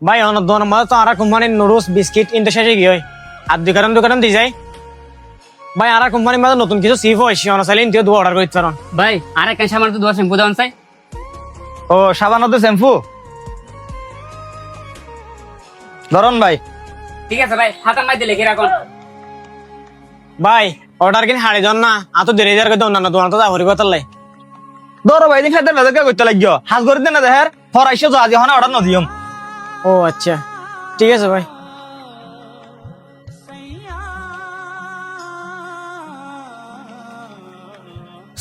ভাই অনেক দোকানের মধ্যে তো আর কোম্পানির নুডলস বিস্কিট ইনতে শেষে গিয়ে আর দোকান দিয়ে যায় ভাই আর কোম্পানির মধ্যে নতুন কিছু সিফ হয়েছে অনেক চাইলে ইনতে অর্ডার করতে পারেন ভাই আর এক সামান তো দোয়া শ্যাম্পু দেওয়ান চাই। ও সাবানত শ্যাম্পু ধরন ভাই। ঠিক আছে ভাই, হাতার মাই দিলে কি রাখুন। ভাই অর্ডার কিনে হাড়ি জন না আতো দেরি যার করতে অন্যান্য দোকান তো হরি কথা লাই ধরো ভাই দিন খাইতে বেজার করতে লাগিও হাজ করে দেন না দেহের ফরাইশো তো আজি হনা অর্ডার ন দিয়ম। ও আচ্ছা ঠিক আছে ভাই।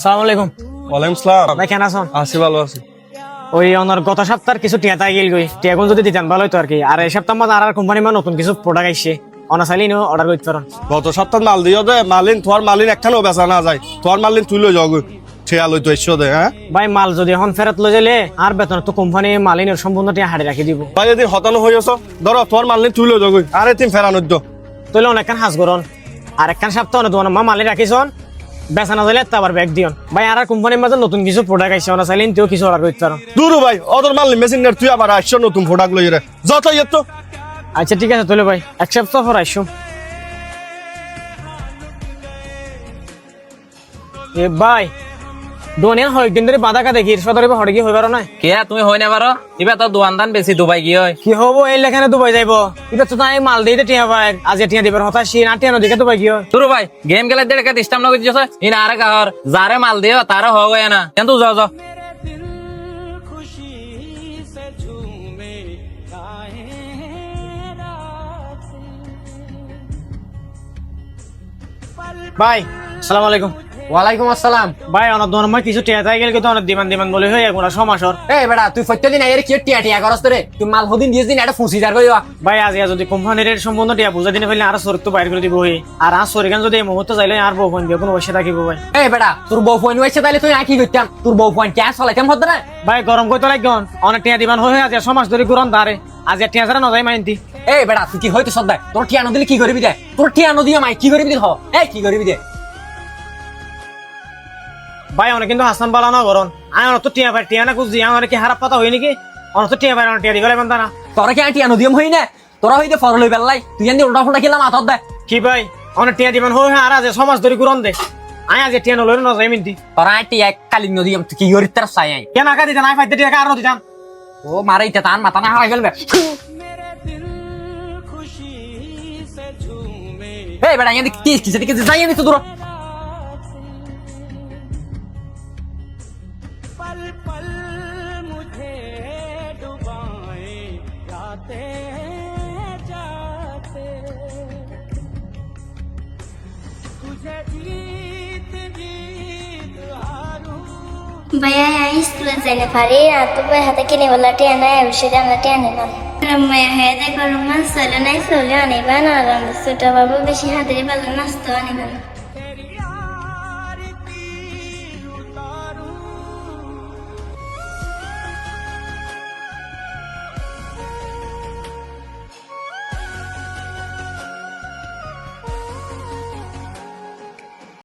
সালাম আলাইকুম। ওয়ালাইকুম সালাম। ভাই কেন আছেন? আছি, ভালো আছি। ওই ওনার গত সপ্তাহের কিছু টিয়া তাই গেল গই টিয়াগুন যদি দিতেন ভালো হতো আর কি। আর এই সপ্তাহ মধ্যে আর কোম্পানি মানে নতুন কিছু প্রোডাক্ট আইছে অনা চাইলে নিও অর্ডার করতে পারেন। গত সপ্তাহ মাল দিও দে, মালিন তোমার মালিন একখানেও বেচা না যায়, তোমার মালিন তুই লই যাও ঠেয়া লই তো এসো দে। হ্যাঁ ভাই মাল যদি এখন ফেরত লই যাইলে আর বেতন তো কোম্পানি মালিনের সম্পূর্ণ টিয়া হাড়ি রাখি দিব। ভাই যদি হতানো হয়ে আছো ধরো তোমার মালিন তুই লই যাও আরে তুমি ফেরানো দো তাহলে অনেকখান হাজ করন আর একখান সপ্তাহ অনেক দোকান মা মালিক রাখিছন বেচা না যাইলে আবার ব্যাগ দিয়ন। ভাই আর কোম্পানির মাঝে নতুন কিছু প্রোডাক্ট আইছে অনা চাইলে নিতেও কিছু অর্ডার করতে পারেন। দূর ভাই ওদের মালিন মেশিন তুই আবার আসছো নতুন প্রোডাক্ট লই রে যত ইয়ে। আচ্ছা ঠিক আছে তাহলে ভাই এক সপ্তাহ পর আইসো। এ ভাই দোনিয়া কয়েকদিন ধরে বাধা কাটে কি সদরে হড়ে কি হইবার না কে তুমি হয় না পারো এবার তো দোয়ান দান বেশি দুবাই গিয়ে হয়। কি হবো এই লেখানে দুবাই যাইব এটা তো তাই মাল দিয়ে টিয়া ভাই আজ টিয়া দিবার হতা সে না টিয়া নদীকে দুবাই গিয়ে তোর ভাই গেম খেলে দেড় কাছে ইস্টাম নগর দিয়েছে ইন আর কাহর যারে মাল দিও তারা হয়ে গয় না কিন্তু যাও যাও। ভাই আসসালামু আলাইকুম। ওয়ালাইকুম আসসালাম। ভাই অনেক দোকান মই কিছু টিয়া তাই গেল কিন্তু অনেক দিমান বলে হয়ে এখন সমাসর। এই বেটা তুই প্রত্যেকদিন এর কি টিয়া টিয়া করস তোরে তুই মাল হদিন দিয়েছিস দিন এটা ফুসি যার কইবা। ভাই আজ যদি কোম্পানির সম্বন্ধ টিয়া বুঝা দিনে ফেলে আর সরক তো বাইর করে দিব আর আর সরিগান যদি এই মুহূর্তে যাইলে আর বউ ফোন দিয়ে কোনো বসে থাকিব ভাই। এই বেটা তোর বউ ফোন হইছে তাইলে তুই কি করতাম তোর বউ ফোন ক্যাশ চলাইতাম হদ না। ভাই গরম কইতে লাগন অনেক টিয়া দিবান হয়ে আজ সমাজ ধরে গুরন দাঁড়ে আজ টিয়া ছাড়া নজাই মাইনতি। এই বেটা তুই কি হইতো সদাই তোর টিয়া নদিলে কি করবি দে তোর টিয়া নদিয়া মাই কি করবি দে হ এই কি করবি দে। ভাই অনেক কিন্তু হাসান বালা না গরন আমি অনেক তো টিয়া ভাই টিয়া না খুঁজছি আমার কি খারাপ কথা হয় নাকি অনেক তো টিয়া ভাই অনেক টিয়া দিবে বান্ধা না তোরা কি টিয়া নদিয়াম হই না তোরা হইতে ফর লই বেলাই তুই জানি উল্টা ফুলটা খেলাম আতর দে। কি ভাই অনেক টিয়া দিবান হয়ে আর আজ সমাজ ধরে গুরন দে আয় আজ টিয়া নলই নজাই মিনতি তোরা টিয়া কালি নদিয়াম তুই কি করি তার চাই আই কেন আকা দিতাম আই ফাইতে টিয়া আর দিতাম। ও মারাইতে তান মাথা না হারাই ফেলবে। এই বেটা ইয়াদি কি কি সেদিকে যাই আমি তো দূর भैया यहाँ स्कूल जाने पारे तो भाई हाथ के वाला टेना है उसे जाना टेने ना मैं है देखो रुमान सोलो नहीं सोलो आने बना रहा हूँ सुटा बाबू बेशी हाथ रे बाल नाश्ता आने बना